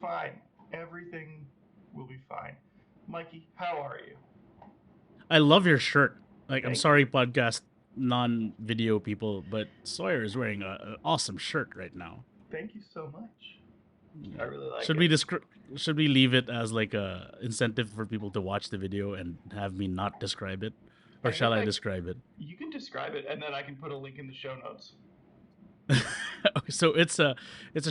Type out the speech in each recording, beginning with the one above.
fine. Everything will be fine. Mikey, how are you? I love your shirt. Like, I'm Thank you. sorry, podcast non-video people, but Sawyer is wearing an awesome shirt right now. Thank you so much. I Yeah. really like Should it. we should we leave it as like a incentive for people to watch the video and have me not describe it, or I shall think I I describe it? you can describe it and then I can put a link in the show notes. So it's a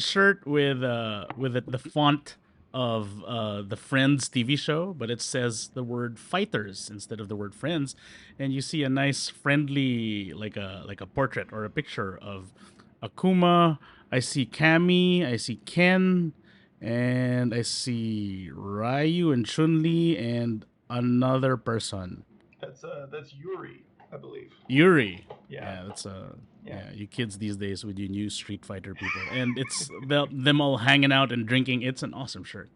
shirt with the font of the Friends TV show, but it says the word fighters instead of the word friends, and you see a nice friendly like a portrait or a picture of Akuma. I see Kami, I see Ken, and I see Ryu and Chun Li and another person. That's Yuri, I believe. Yuri. Yeah. Yeah, that's Yeah. yeah, you kids these days with your new Street Fighter people. And it's them all hanging out and drinking. It's an awesome shirt.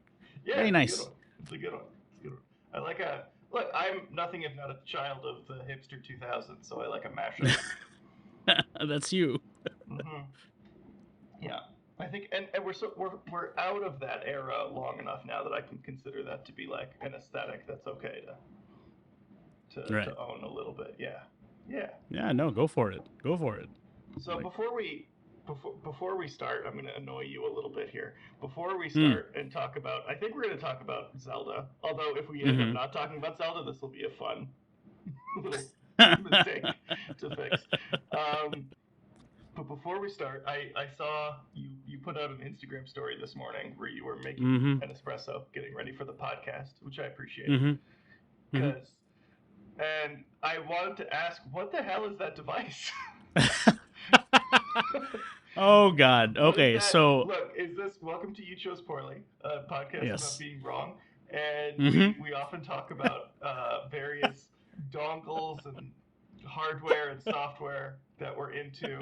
Yeah, Very it's a good nice. one. It's a good one. It's a good one. I like a look. I'm nothing if not a child of the hipster 2000s, so I like a mashup. That's you. hmm Yeah, I think, and we're out of that era long enough now that I can consider that to be like an aesthetic that's okay to Right. own a little bit. Yeah, yeah. Yeah, no, go for it. Go for it. So Like before we start, I'm going to annoy you a little bit here. Before we mm, start and talk about, I think we're going to talk about Zelda. Although if we end up mm-hmm. not talking about Zelda, this will be a fun little mistake to fix. Um, but before we start, I saw you put out an Instagram story this morning where you were making mm-hmm. an espresso, getting ready for the podcast, which I appreciated. Mm-hmm. Cause and I wanted to ask, what the hell is that device? Mm-hmm. Oh god. What is Okay, that? so Look, is this Welcome to You Chose Poorly, a podcast about yes. being wrong? And Mm-hmm. we often talk about various dongles and hardware and software that we're into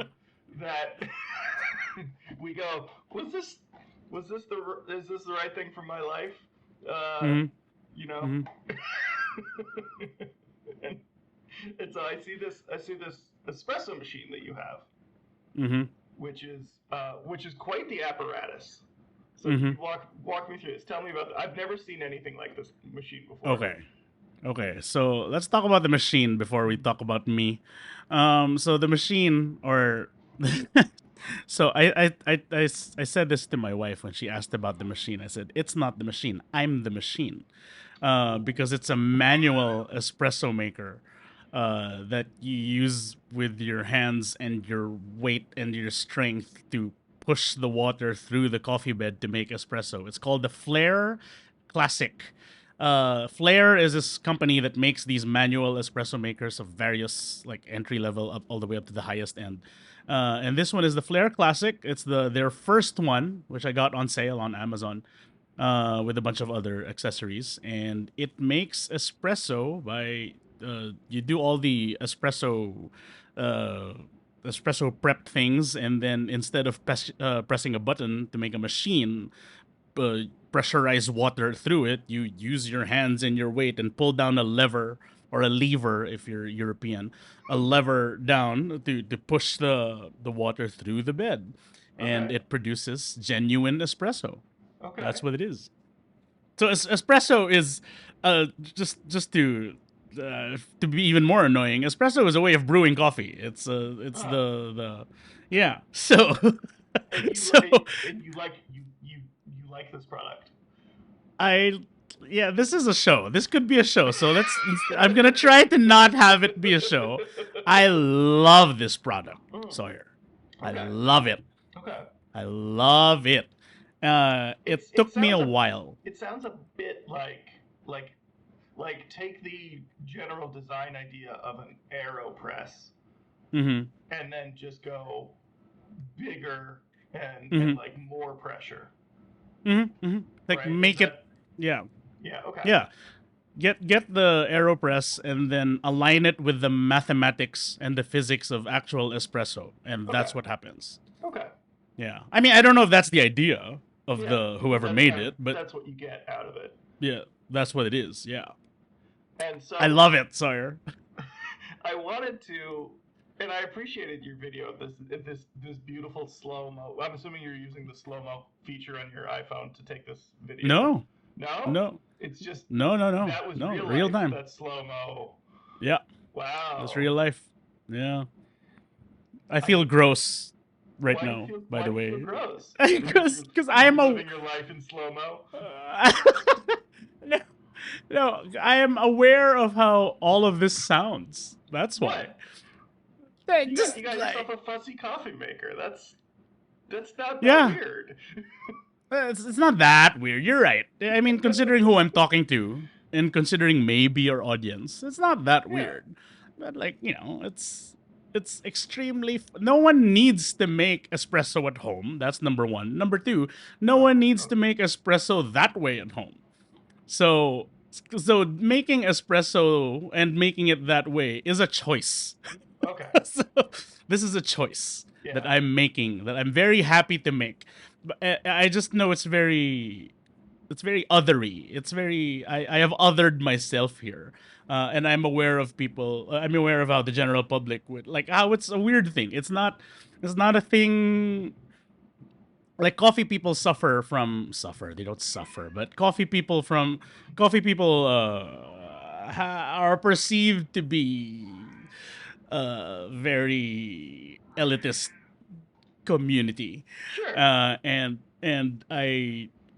that we go, was this the is this the right thing for my life? Uh, Mm-hmm. you know. Mm-hmm. and, and so I see this espresso machine that you have, Mm-hmm. which is quite the apparatus. So can Mm-hmm. you walk me through this? Tell me about it. I've never seen anything like this machine before. Okay. Okay, so let's talk about the machine before we talk about me. So the machine, or so I said this to my wife when she asked about the machine. I said it's not the machine. I'm the machine, because it's a manual espresso maker that you use with your hands and your weight and your strength to push the water through the coffee bed to make espresso. It's called the Flair Classic. Flair is this company that makes these manual espresso makers of various like entry level up all the way up to the highest end. And this one is the Flair Classic. It's their first one, which I got on sale on Amazon, with a bunch of other accessories, and it makes espresso by you do all the uh, espresso prep things, and then instead of pressing a button to make a machine uh, pressurize water through it, you use your hands and your weight and pull down a lever or a lever if you're European, a lever down to push the water through the bed, and Okay. it produces genuine espresso. Okay. That's what it is. So espresso is just to be even more annoying. Espresso is a way of brewing coffee. It's Huh. the yeah. So And so you like this product. I yeah, this is a show. This could be a show. So I'm gonna try to not have it be a show. I love this product, Mm, Sawyer. I okay. love it. Okay. I love it. It It took me a sounds a while. it sounds a bit like take the general design idea of an AeroPress Mm-hmm. and then just go bigger and Mm-hmm. like more pressure, Mm-hmm. Mm-hmm. Like right? Is make it that yeah. yeah, okay. Yeah. Get the AeroPress and then align it with the mathematics and the physics of actual espresso, and Okay. that's what happens. Okay. Yeah. I mean, I don't know if that's the idea of Yeah. the But whoever made it, but that's what you get out of it. yeah, that's what it is. Yeah. And I so love it, Sawyer. I wanted to and I appreciated your video of this beautiful slow mo. I'm assuming you're using the slow mo feature on your iPhone to take this video. No, No, no, it's just no, that was no. real Real life. time. That slow mo. Yeah, that's Wow. real life. Yeah. I I feel gross right why do you now, feel by the gross? way. Because Because you're I am a living your life in slow mo. no, no, I am aware of how all of this sounds. That's why. What? Just You got yourself like a fussy coffee maker. That's not that yeah, weird. it's not that weird. You're right. I mean, considering who I'm talking to and considering maybe your audience, it's not that Yeah. weird. But like it's extremely. No one needs to make espresso at home. That's number one. Number two, no Oh, one needs to okay. make espresso that way at home. So so making espresso and making it that way is a choice. Okay. So this is a choice that Yeah. I'm making that I'm very happy to make. But I just know it's very othery. It's very I have othered myself here. And I'm aware of people. I'm aware of how the general public would like how it's a weird thing. It's not a thing like coffee people suffer. They don't suffer, but coffee people are perceived to be very elitist community, Sure. and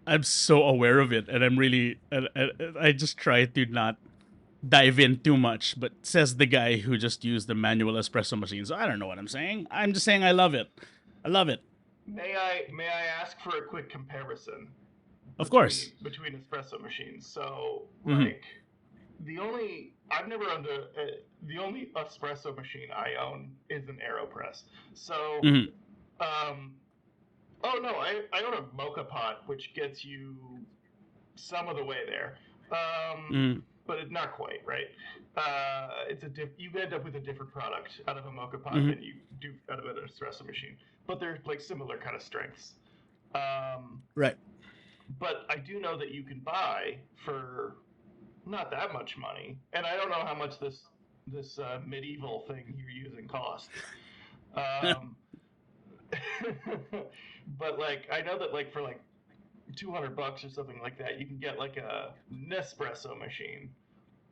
I'm so aware of it, and I'm really I just try to not dive in too much. But says the guy who just used the manual espresso machine, so I don't know what I'm saying. I'm just saying I love it. I love it. May I ask for a quick comparison Of course. between espresso machines? So Mm-hmm. like the only I've never owned the only espresso machine I own is an AeroPress. So Mm-hmm. um oh no, I own a mocha pot which gets you some of the way there. Mm-hmm. But it's not quite right. You end up with a different product out of a mocha pot Mm-hmm. than you do out of an espresso machine, but they're like similar kind of strengths. Um, Right. but I do know that you can buy for not that much money, and I don't know how much this medieval thing you're using costs. Um, but like I know that like for like $200 or something like that, you can get like a Nespresso machine,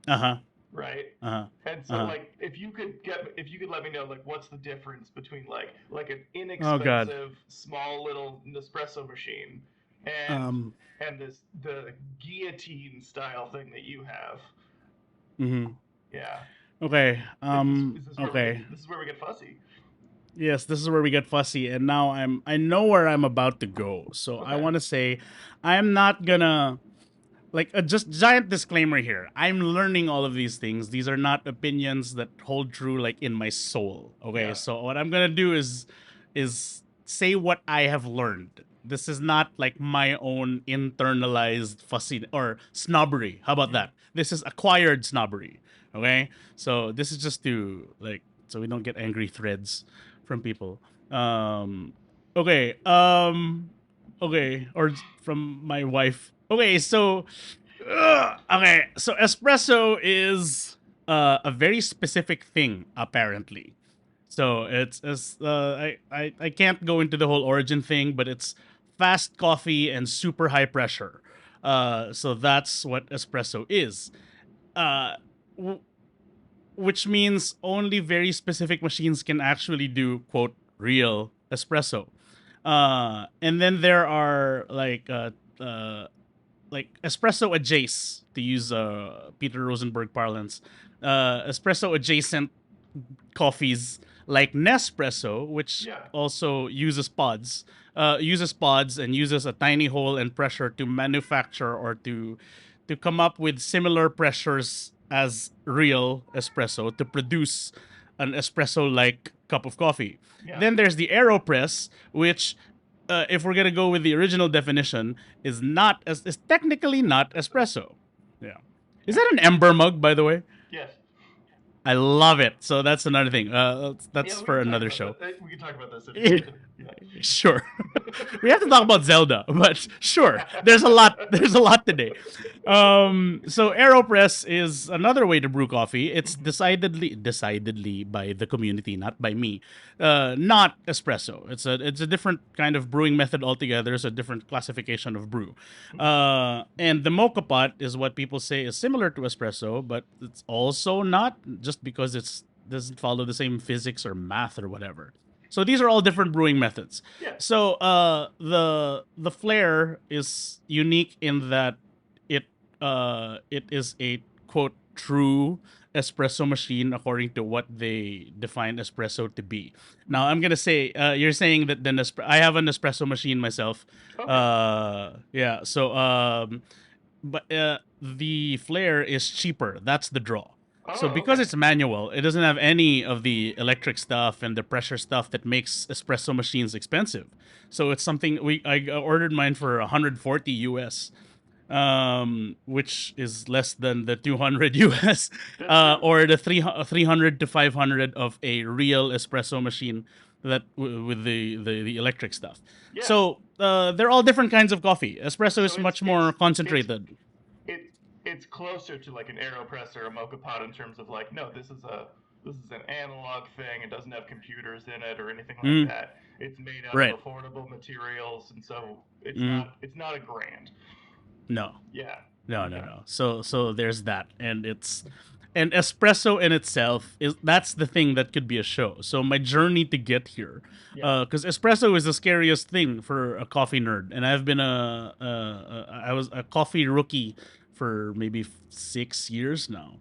Uh huh. right? Uh huh. And Uh so huh. like if you could let me know like what's the difference between like an Oh God. inexpensive small little Nespresso machine and Um. the guillotine style thing that you have. Mm-hmm. Yeah. Okay. Is this where Okay. this is where we get fussy? Yes, this is where we get fussy, and now I know where I'm about to go. So I Okay. want to say, I'm not gonna like just giant disclaimer here. I'm learning all of these things. These are not opinions that hold true like in my soul. Okay, Yeah. so what I'm gonna do is say what I have learned. This is not like my own internalized fussy or snobbery. How about Mm. that? This is acquired snobbery. Okay, so this is just to like so we don't get angry threads from people. Um, okay. Okay, or from my wife. Okay, so okay, so espresso is a very specific thing apparently. So I can't go into the whole origin thing, but it's fast coffee and super high pressure. So that's what espresso is. Uh, w- which means only very specific machines can actually do quote real espresso. And then there are like espresso adjacent, to use Peter Rosenberg parlance, espresso adjacent coffees like Nespresso, which Yeah. also uses pods and uses a tiny hole and pressure to manufacture or to come up with similar pressures as real espresso to produce an espresso like cup of coffee. Yeah. Then there's the AeroPress, which if we're gonna go with the original definition, is technically not espresso. Yeah. Is Yeah. that an ember mug, by the way? Yes. I love it. So that's another thing. Yeah, That's we for can talk another about show. that. We can talk about this if you want to. Yeah. Sure. We have to talk about Zelda, but sure, there's a lot. There's a lot today. So Aeropress is another way to brew coffee. It's decidedly by the community, not by me. Not espresso. It's a different kind of brewing method altogether. It's a different classification of brew. And the mocha pot is what people say is similar to espresso, but it's also not, just because it's doesn't follow the same physics or math or whatever. So these are all different brewing methods. Yeah. So the flare is unique in that it is a quote true espresso machine according to what they define espresso to be. Now I'm gonna say you're saying that I have an espresso machine myself. Okay. Yeah. So but the flare is cheaper. That's the draw. So Oh, because okay. it's manual, it doesn't have any of the electric stuff and the pressure stuff that makes espresso machines expensive. So it's something I ordered mine for 140 US, which is less than the 200 US, That's true. or the 300 to 500 of a real espresso machine with the electric stuff. Yeah. So they're all different kinds of coffee. Espresso So is much more it's concentrated. it it's closer to like an AeroPress or a Mocha Pot in terms of like, no, this is an analog thing. It doesn't have computers in it or anything like Mm, that. It's made out of right. affordable materials, and so Mm, it's not a grand. no. Yeah. No, no, Okay. no. So there's that, and espresso in itself is that's the thing that could be a show. So my journey to get here, Yeah. because espresso is the scariest thing for a coffee nerd, and I've been I was a coffee rookie for maybe 6 years now.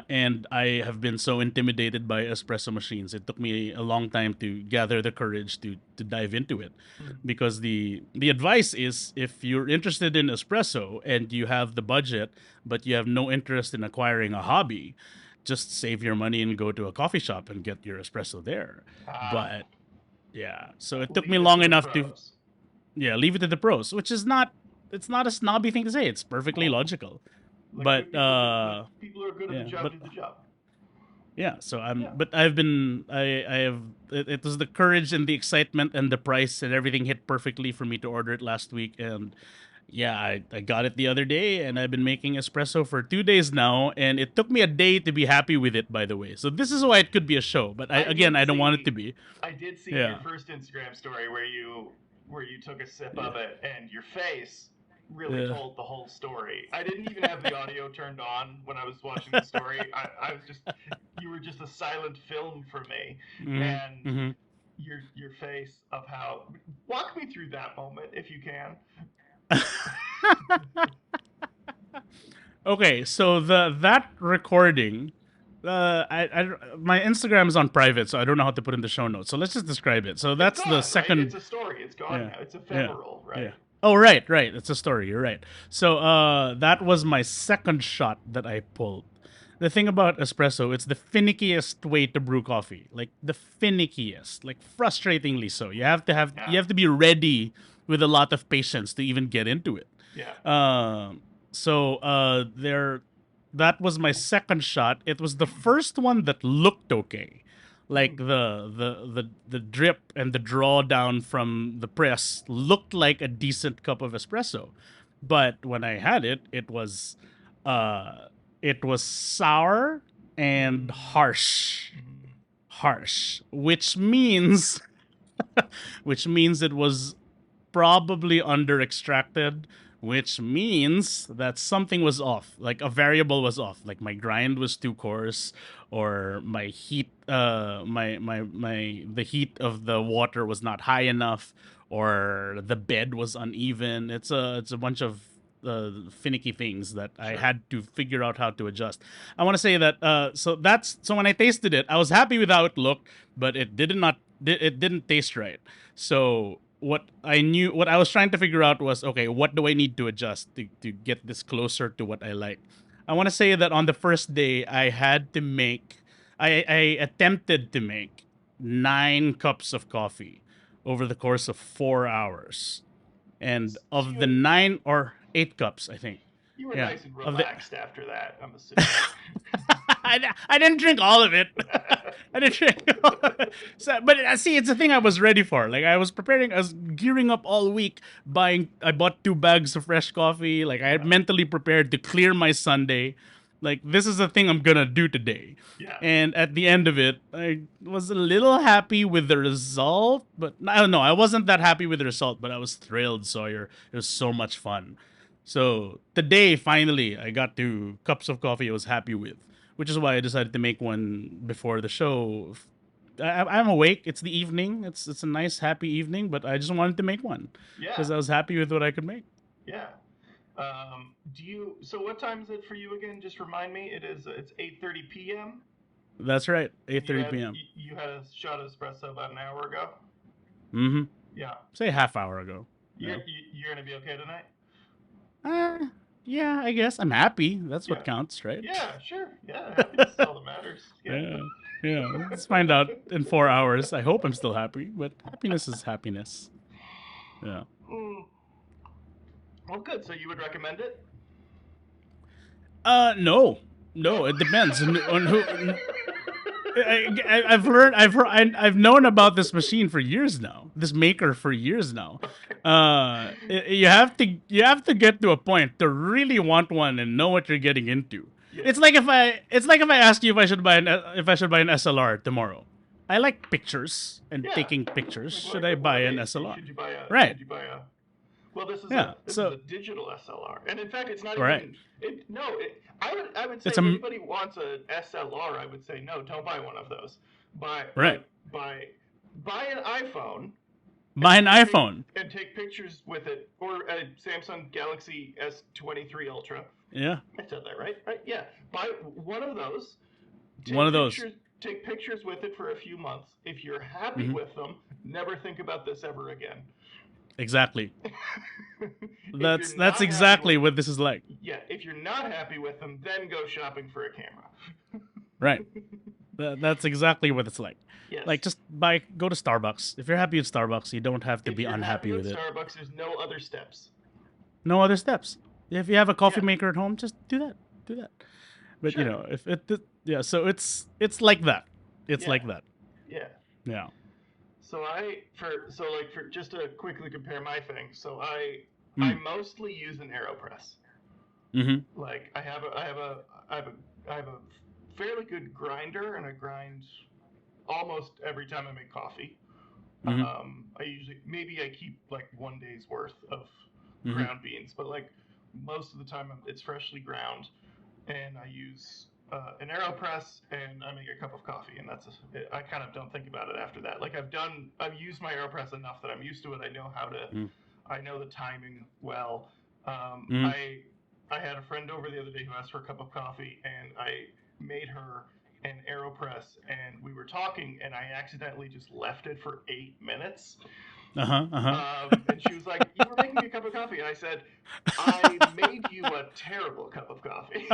And I have been so intimidated by espresso machines. It took me a long time to gather the courage to dive into it, Mm. because the advice is, if you're interested in espresso and you have the budget but you have no interest in acquiring a hobby, just save your money and go to a coffee shop and get your espresso there. Ah, But yeah, so it took me leave it long to the enough to, pros. yeah, leave it to the pros, which is not, it's not a snobby thing to say. It's perfectly No, logical. let But good people do. Let people who are good at the yeah, job but do the job. yeah, so Yeah. but I've been I have it was the courage and the excitement and the price and everything hit perfectly for me to order it last week. And yeah, I got it the other day, and I've been making espresso for 2 days now, and it took me a day to be happy with it, by the way. So this is why it could be a show, but I I did don't want it to see be. I did see in your Yeah. first Instagram story where you took a sip Yeah. of it and your face really Yeah. told the whole story. I didn't even have the audio turned on when I was watching the story. I was just you were just a silent film for me. Mm-hmm. And Mm-hmm. your face of how walk me through that moment if you can. Okay, so that recording, my Instagram is on private, so I don't know how to put in the show notes. So let's just describe it. So It's that's the gone, right? second. It's a story. It's gone Yeah, now. It's yeah, ephemeral, yeah. right? Oh, right, right. It's a story. You're right. So that was my second shot that I pulled. The thing about espresso, it's the finickiest way to brew coffee. Like the finickiest, like frustratingly so. Yeah. you have to be ready with a lot of patience to even get into it. Yeah. There, that was my second shot. It was the first one that looked okay, like Mm. the drip and the drawdown from the press looked like a decent cup of espresso, but when I had it, uh, it was sour and Mm. harsh, which means which means it was probably under extracted, which means that something was off. Like a variable was off. Like my grind was too coarse, or my heat, the heat of the water was not high enough, or the bed was uneven. It's a bunch of finicky things that I Sure. had to figure out how to adjust. I want to say that so when I tasted it, I was happy with how it looked, but it didn't taste right. So what I was trying to figure out was, okay, what do I need to adjust to get this closer to what I like. I want to say that on the first day I attempted to make 9 cups of coffee over the course of 4 hours, and So of the 9 or 8 cups, I think, you were yeah, nice and of the relaxed after that, I'm assuming. I didn't drink all of it. I didn't drink. So, but see, it's a thing I was ready for. Like I was preparing, I was gearing up all week. I bought 2 bags of fresh coffee. Like I had Yeah. mentally prepared to clear my Sunday. Like this is the thing I'm gonna do today. Yeah. And at the end of it, I was a little happy with the result, but I don't know. I wasn't that happy with the result, but I was thrilled, Sawyer. It was so much fun. So today, finally, I got 2 cups of coffee I was happy with, which is why I decided to make one before the show. I'm awake. It's the evening. It's a nice, happy evening, but I just wanted to make one because Yeah. I was happy with what I could make. Yeah. Do you? So what time is it for you again? Just remind me. It is. It's 8:30 p.m. That's right. And 8:30 p.m. you had a shot of espresso about an hour ago. Mm-hmm. Yeah. Say a half hour ago. You're Yeah. you're gonna be okay tonight. Uh, yeah, I guess I'm happy. That's Yeah. what counts, right? Yeah. Sure. Yeah. Happiness is all that matters. Yeah. Yeah, yeah. Let's find out in 4 hours. I hope I'm still happy, but happiness is happiness. Yeah. Mm. Well, good. So you would recommend it? No, no. It depends on who. I've learned. I've known about this machine for years now. This maker for years now. You have to get to a point to really want one and know what you're getting into. Yeah. It's like if I asked you if I should buy an SLR tomorrow. I like pictures and Yeah. taking pictures. Like, Should I buy an wait, SLR? Should you buy a? Right. Should you buy a? Well, Yeah. this So is a digital SLR, and in fact, it's not right. even. It, no, it, I would say It's if a anybody wants a SLR, I would say no, don't buy one of those. Buy right. buy an iPhone. Buy an take, iPhone. And take pictures with it, or a Samsung Galaxy S23 Ultra. Yeah. I said that right? Right? Yeah. Buy one of those. One of those. Take pictures with it for a few months. If you're happy with them, never think about this ever again. Exactly. That's exactly what this is like. Yeah, if you're not happy with them, then go shopping for a camera. Right. That's exactly what it's like. Yes. Like just go to Starbucks. If you're happy with Starbucks, you don't have to be unhappy with it. Starbucks, there's no other steps. No other steps. If you have a coffee maker at home, just do that. Do that. But Sure. you know, if it yeah, so it's like that. It's like that. Yeah. Yeah. So for just to quickly compare my thing, so I mostly use an AeroPress. Mm-hmm. Like I have a fairly good grinder, and I grind almost every time I make coffee. Mm-hmm. Maybe I keep like one day's worth of ground beans, but like most of the time it's freshly ground, and I use an AeroPress, and I make a cup of coffee, and I kind of don't think about it after that. Like I've used my AeroPress enough that I'm used to it. I know I know the timing well. I had a friend over the other day who asked for a cup of coffee, and I made her an AeroPress, and we were talking, and I accidentally just left it for 8 minutes. And she was like, "You were making me a cup of coffee," and I said, "I made you a terrible cup of coffee."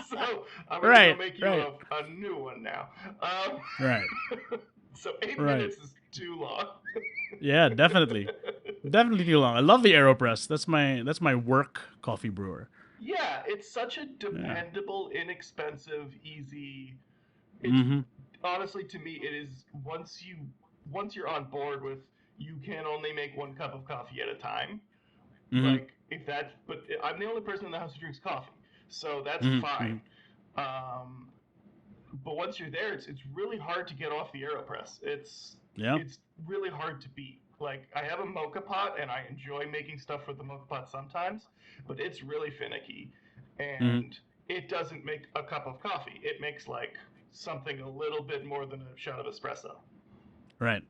So I'm gonna go make you a new one now. Right. So 8 minutes is too long. Yeah, definitely too long. I love the AeroPress. That's my work coffee brewer. Yeah, it's such a dependable, inexpensive, easy. Honestly, to me, it is once you're on board with, you can only make one cup of coffee at a time. Like but I'm the only person in the house who drinks coffee, so that's fine. But once you're there, it's really hard to get off the AeroPress. It's really hard to beat. Like I have a mocha pot, and I enjoy making stuff with the mocha pot sometimes, but it's really finicky, and it doesn't make a cup of coffee. It makes like something a little bit more than a shot of espresso. Right.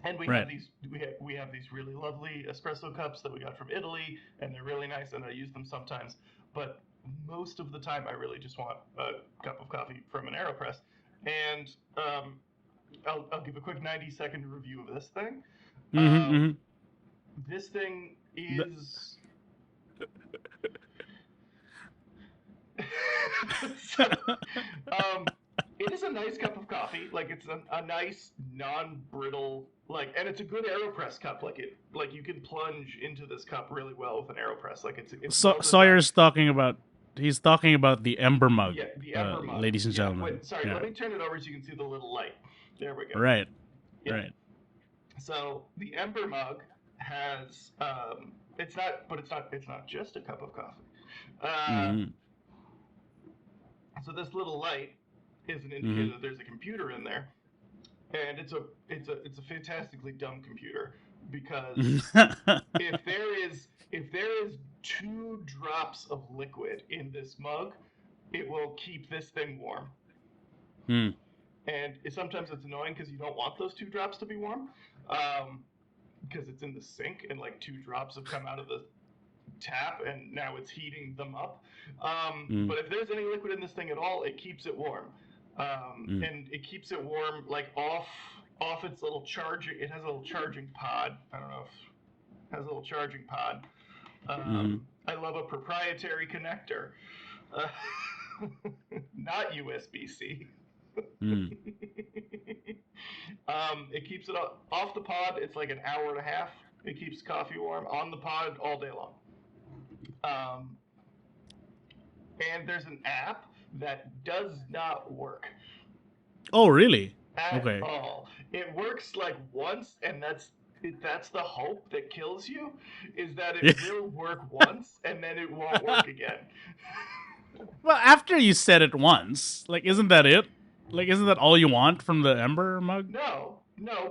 And we have these really lovely espresso cups that we got from Italy, and they're really nice, and I use them sometimes. But most of the time, I really just want a cup of coffee from an AeroPress. And I'll give a quick 90-second review of this thing. This thing is. It is a nice cup of coffee. Like it's a nice non-brittle, and it's a good AeroPress cup. Like you can plunge into this cup really well with an AeroPress. Like it's Sawyer's talking about He's talking about the Ember mug, Yeah, the Ember mug. ladies and Yeah. gentlemen. Wait, sorry. Let Yeah. me turn it over so you can see the little light. There we go. Right. Yeah. Right. So the Ember mug has it's not, but it's not just a cup of coffee. Uh, Mm-hmm. so this little light is an Mm-hmm. indicator that there's a computer in there, and it's a fantastically dumb computer because if there is 2 drops of liquid in this mug, it will keep this thing warm. mm. And sometimes it's annoying because you don't want those 2 drops to be warm, because it's in the sink and like 2 drops have come out of the tap and now it's heating them up. Mm. But if there's any liquid in this thing at all, it keeps it warm, Mm. and it keeps it warm like off its little charging. It has a little charging pod. I don't know if it has a little charging pod. Mm. I love a proprietary connector, uh, not USB-C. Mm. It keeps it off the pod. It's like an hour and a half. It keeps coffee warm on the pod all day long. Um, and there's an app that does not work Oh, really? at Okay. all. It works like once, and that's the hope that kills you, is that it will work once and then it won't work again. Well, after you said it once, like, isn't that it? Like, isn't that all you want from the Ember mug? No,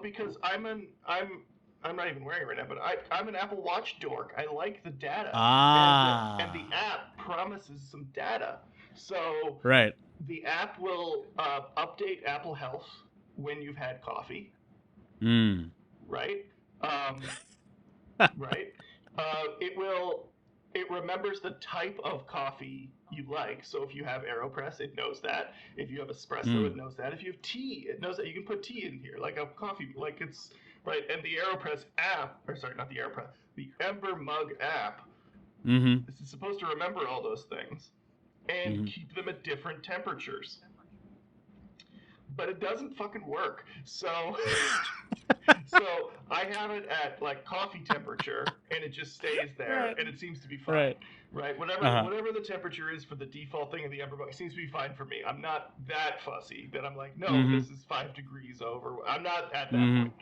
because I'm not even wearing it right now, but I'm an Apple Watch dork. I like the data, and the Ah. app promises some data. So Right. the app will update Apple Health when you've had coffee, Mm. right? Um, right. It will. It remembers the type of coffee you like. So if you have AeroPress, it knows that. If you have espresso, Mm. it knows that. If you have tea, it knows that. You can put tea in here, like a coffee, like it's right. And the AeroPress app, or sorry, not the AeroPress, the Ember Mug app Mm-hmm. is supposed to remember all those things and Mm-hmm. keep them at different temperatures. But it doesn't fucking work. So so I have it at like coffee temperature, and it just stays there, Right. and it seems to be fine, Right. right? Uh-huh. Whatever the temperature is for the default thing in the Everbook seems to be fine for me. I'm not that fussy that I'm like, no, Mm-hmm. this is 5 degrees over. I'm not at that Mm-hmm. point.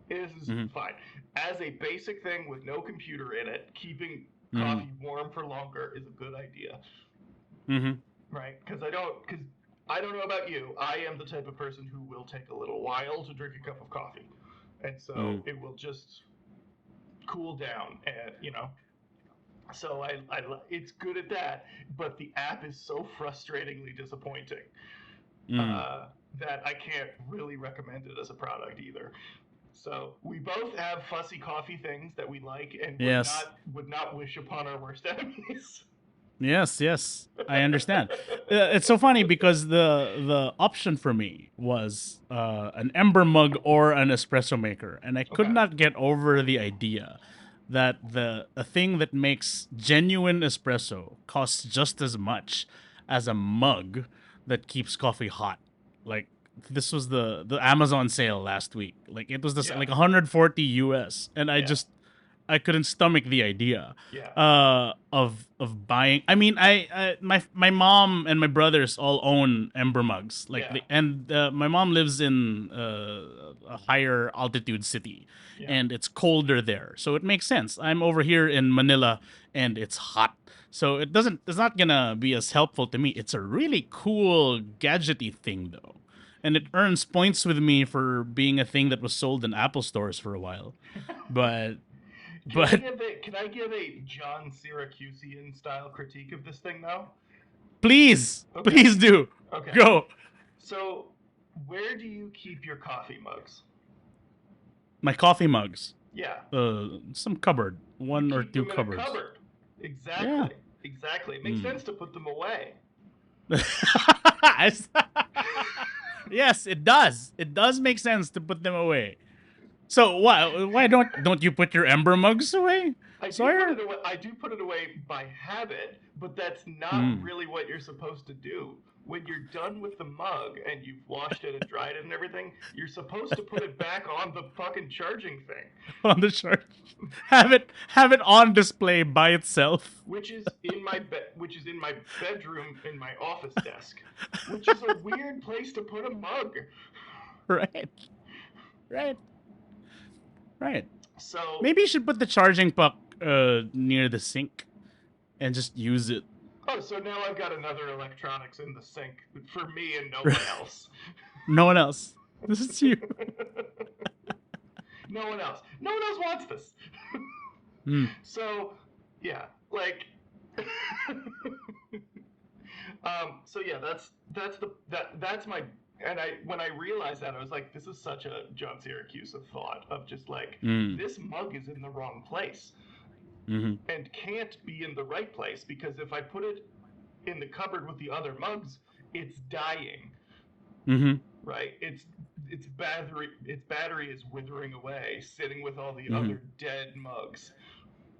This is Mm-hmm. fine. As a basic thing with no computer in it, keeping Mm-hmm. coffee warm for longer is a good idea, Mm-hmm. right? Because I don't know about you. I am the type of person who will take a little while to drink a cup of coffee, and so Mm. it will just cool down, and so it's good at that, but the app is so frustratingly disappointing, Mm. uh, that I can't really recommend it as a product either. So we both have fussy coffee things that we like and Yes. would not wish upon our worst enemies. Yes, yes. I understand. It's so funny because the option for me was an Ember mug or an espresso maker, and I could Okay. not get over the idea that the a thing that makes genuine espresso costs just as much as a mug that keeps coffee hot. Like, this was the Amazon sale last week. Like, it was this Yeah. like 140 US, and Yeah. I couldn't stomach the idea Yeah. of buying. I mean, my mom and my brothers all own Ember mugs. Like, Yeah. and my mom lives in a higher altitude city, Yeah. and it's colder there, so it makes sense. I'm over here in Manila, and it's hot, so it's not gonna be as helpful to me. It's a really cool gadgety thing though, and it earns points with me for being a thing that was sold in Apple stores for a while. But but Can I give a John Syracusian style critique of this thing though? please, Okay. please do. Okay. Go. So, where do you keep your coffee mugs? My coffee mugs. Yeah. Some cupboard. You One or keep two them in a cupboards. cupboard. Exactly. Yeah. Exactly. It makes sense to put them away. Yes, it does. It does make sense to put them away. So why don't you put your Ember mugs away, Sawyer? I do put it away by habit, but that's not Mm. really what you're supposed to do when you're done with the mug and you've washed it and dried it and everything, you're supposed to put it back on the fucking charging thing, On the chart. Have it on display by itself. which is in my bedroom in my office desk, which is a weird place to put a mug. Right. Right. Right. So Maybe you should put the charging puck near the sink and just use it. oh, so now I've got another electronics in the sink for me and no one else. No one else. This is you. No one else. No one else wants this. Mm. So, yeah, like, so yeah, that's my. And when I realized that, I was like, this is such a John Syracuse thought of just like, this mug is in the wrong place and can't be in the right place, because if I put it in the cupboard with the other mugs, it's dying. Right? Its battery is withering away, sitting with all the other dead mugs.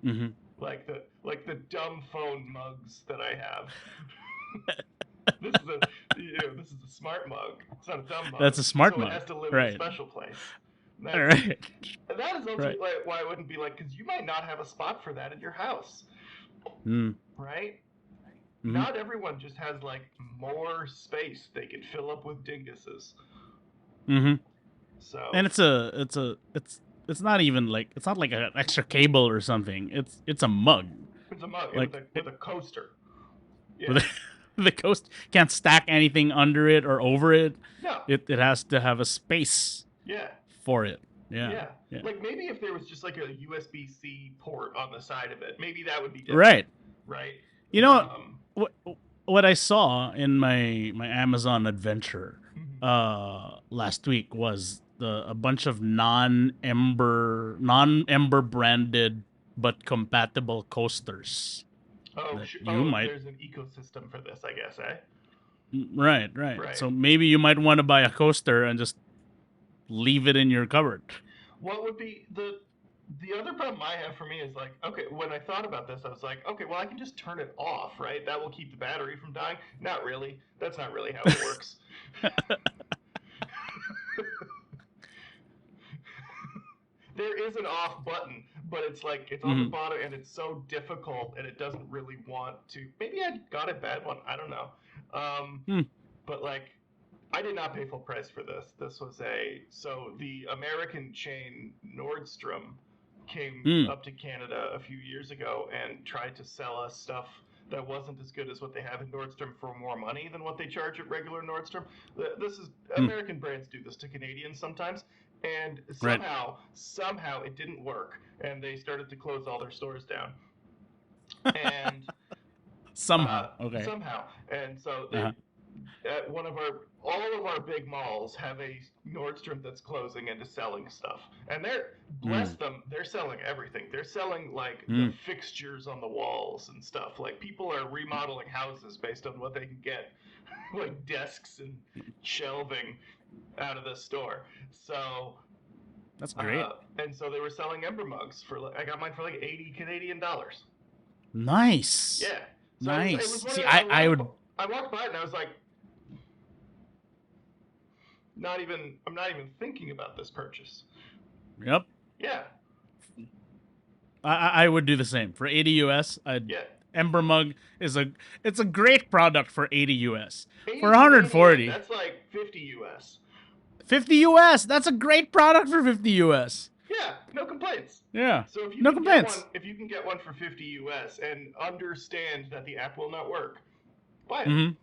Like the dumb phone mugs that I have. This is a smart mug. It's not a dumb mug. That's a smart so mug. It has to live right. in a special place. All right. And that is also right. why I wouldn't be like, because you might not have a spot for that in your house. Right? Not everyone just has like more space they can fill up with dinguses. So. And it's not even like, it's not like an extra cable or something. It's a mug. It's a mug like, with a coaster. Yeah. The coast can't stack anything under it or over it. No. It has to have a space. Yeah. For it. Yeah. Like maybe if there was just like a USB-C port on the side of it, maybe that would be different. Right. Right. You know what I saw in my Amazon adventure last week was a bunch of non-Ember branded but compatible coasters. There's an ecosystem for this, I guess, eh? Right. So maybe you might want to buy a coaster and just leave it in your cupboard. What would be the other problem I have for me is like, okay, when I thought about this, I was like, okay, well, I can just turn it off, right? That will keep the battery from dying. Not really. That's not really how it works. There is an off button, but it's like, it's on the bottom, and it's so difficult, and it doesn't really want to. Maybe I got a bad one. I don't know. But like, I did not pay full price for this. This was so the American chain Nordstrom came up to Canada a few years ago and tried to sell us stuff that wasn't as good as what they have in Nordstrom for more money than what they charge at regular Nordstrom. This is American brands do this to Canadians sometimes, and somehow it didn't work, and they started to close all their stores down. And somehow, and so they. At all of our big malls have a Nordstrom that's closing and is selling stuff, and bless them, they're selling everything. They're selling like the fixtures on the walls and stuff. Like people are remodeling houses based on what they can get, like desks and shelving out of the store. So that's great. And so they were selling Ember mugs I got mine for like $80 Canadian. Nice. Yeah. So nice. See, I walked by it and I was like, I'm not even thinking about this purchase. Yep. Yeah. I would do the same for 80 US. Ember mug it's a great product for 80 US. For 140, that's like 50 US. 50 US. That's a great product for 50 US. Yeah, no complaints. Yeah. So if you if you can get one for 50 US and understand that the app will not work, buy it.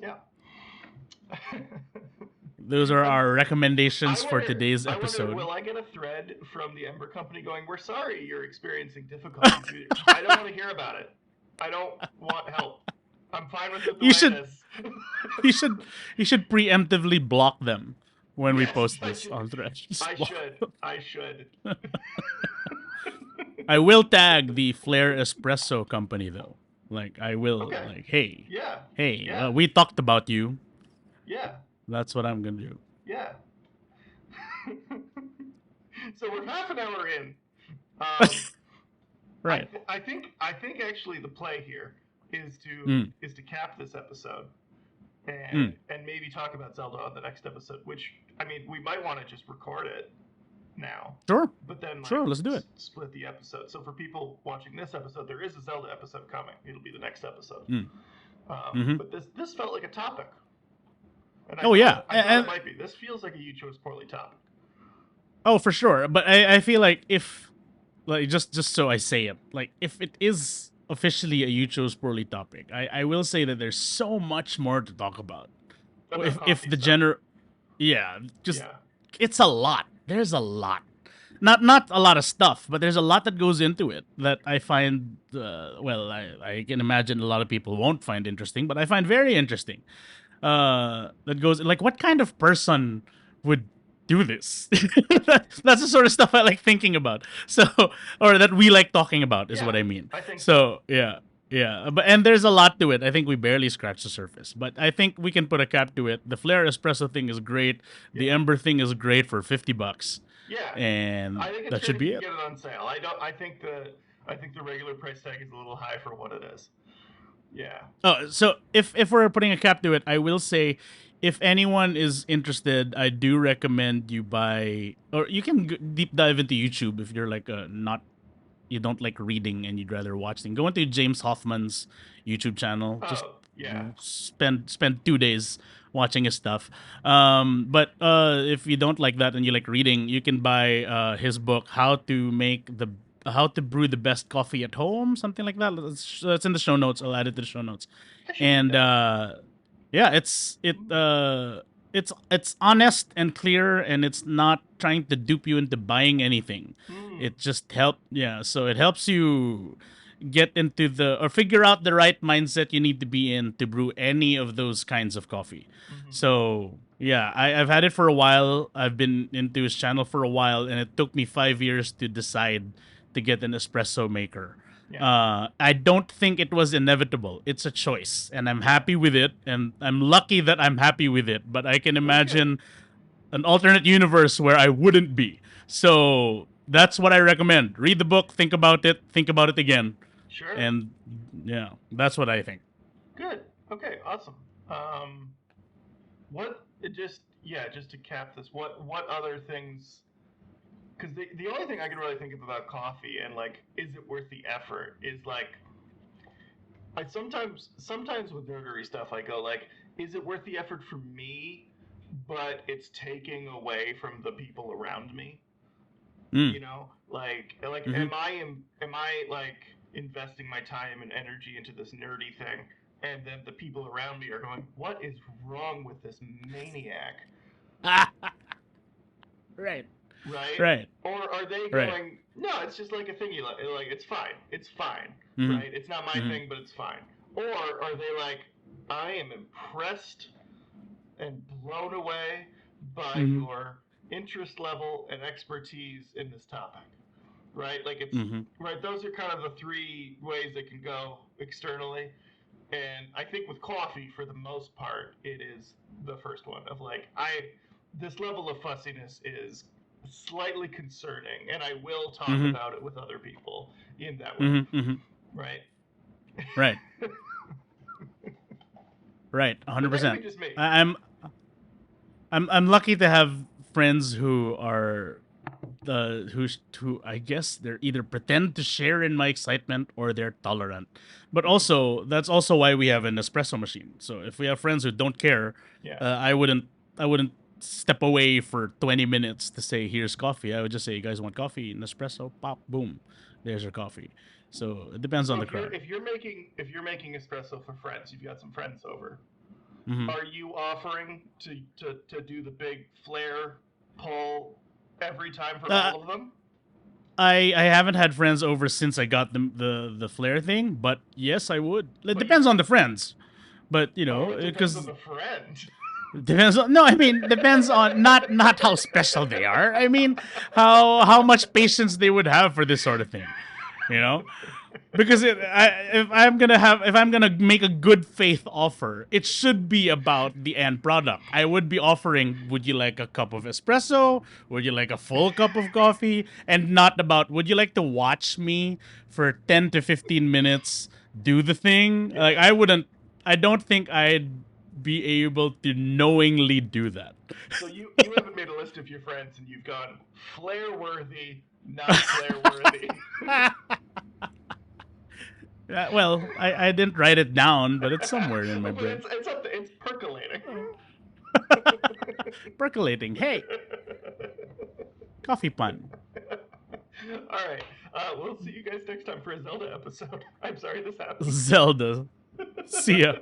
Yeah. Those are our recommendations for today's episode. Will I get a thread from the Ember Company going, "We're sorry you're experiencing difficulties. I don't want to hear about it. I don't want help. I'm fine with it the way it is." You should preemptively block them when we post this on Threads. I should. I will tag the Flair Espresso Company though. Like I will, like, hey, we talked about you. Yeah, that's what I'm gonna do. Yeah. So we're half an hour in. Right. I think actually the play here Mm, is to cap this episode mm. and maybe talk about Zelda on the next episode. Which I mean, we might want to just record it now, Sure. but then like Sure. Let's do it. split the episode. So for people watching this episode, there is a Zelda episode coming. It'll be the next episode. Mm. Mm-hmm. But this felt like a topic, and Oh yeah, I thought it might be. This feels like a you chose poorly topic. oh for sure. But I feel like if like just so I say it, like if it is officially a you chose poorly topic, I will say that there's so much more to talk about. About If coffee the stuff. general, yeah, just Yeah. it's a lot. There's a lot. Not a lot of stuff, but there's a lot that goes into it that I find well, I can imagine a lot of people won't find interesting, but I find very interesting. That goes like what kind of person would do this? That's the sort of stuff I like thinking about. So or that we like talking about is Yeah, what I mean. I think So yeah. Yeah, but and there's a lot to it. I think we barely scratched the surface, but I think we can put a cap to it. The Flair espresso thing is great. The Yeah. Ember thing is great for $50, Yeah. and I think it's that great should if be you it. can get it on sale. I think the regular price tag is a little high for what it is. Yeah. Oh, so if we're putting a cap to it, I will say, if anyone is interested, I do recommend you buy, or you can deep dive into YouTube if you're like not you don't like reading and you'd rather watch things. Go into James Hoffman's YouTube channel. Just Oh, yeah. spend 2 days watching his stuff. But if you don't like that and you like reading, you can buy his book, How to Brew the Best Coffee at Home, something like that. It's in the show notes. I'll add it to the show notes. I should read And that. yeah, it's honest and clear, and it's not trying to dupe you into buying anything. It just so it helps you get into the or figure out the right mindset you need to be in to brew any of those kinds of coffee. So yeah, I've had it for a while. I've been into his channel for a while, and it took me 5 years to decide to get an espresso maker. Yeah. I don't think it was inevitable. It's a choice, and I'm happy with it, and I'm lucky that I'm happy with it. But I can imagine an alternate universe where I wouldn't be. So that's what I recommend. Read the book, think about it again, Sure. and yeah, that's what I think. Good. Okay. Awesome. What? Just to cap this, what other things? Because the only thing I can really think of about coffee and like, is it worth the effort? Is like, I sometimes with nerdery stuff, I go like, is it worth the effort for me? But it's taking away from the people around me. Mm. You know, like Mm-hmm. am I like investing my time and energy into this nerdy thing, and then the people around me are going, what is wrong with this maniac? Right. Right? Right. Or are they Right. going, no, it's just like a thing you like, it's fine. It's fine. Mm-hmm. Right? It's not my thing, but it's fine. Or are they like, I am impressed and blown away by your interest level and expertise in this topic? Right? Like it's right, those are kind of the three ways it can go externally. And I think with coffee, for the most part, it is the first one of like, this level of fussiness is slightly concerning, and I will talk about it with other people in that way. Right? Right. Right. But that could 100%. be just me. I'm lucky to have friends who are who I guess they're either pretend to share in my excitement or they're tolerant. But also that's also why we have an espresso machine. So if we have friends who don't care, Yeah. I wouldn't step away for 20 minutes to say here's coffee. I would just say, you guys want coffee? An espresso, pop, boom, there's your coffee. So it depends on the crowd. If you're making espresso for friends, you've got some friends over. Mhm. Are you offering to do the big flare pull every time for all of them? I haven't had friends over since I got the flare thing, but yes, I would. It But depends on the friends, but you Oh, know, it depends because on the friend. depends on no, I mean depends on not how special they are. I mean how much patience they would have for this sort of thing, you know. Because if I'm gonna make a good faith offer, it should be about the end product. I would be offering, would you like a cup of espresso? Would you like a full cup of coffee? And not about, would you like to watch me for 10 to 15 minutes do the thing. Yeah. Like I don't think I'd be able to knowingly do that. So you haven't made a list of your friends and you've gone flare worthy, not flare worthy. Yeah, well, I didn't write it down, but it's somewhere in my But brain. it's up there, it's percolating. Percolating. Hey, coffee pun. All right. We'll see you guys next time for a Zelda episode. I'm sorry this happened. Zelda. See ya.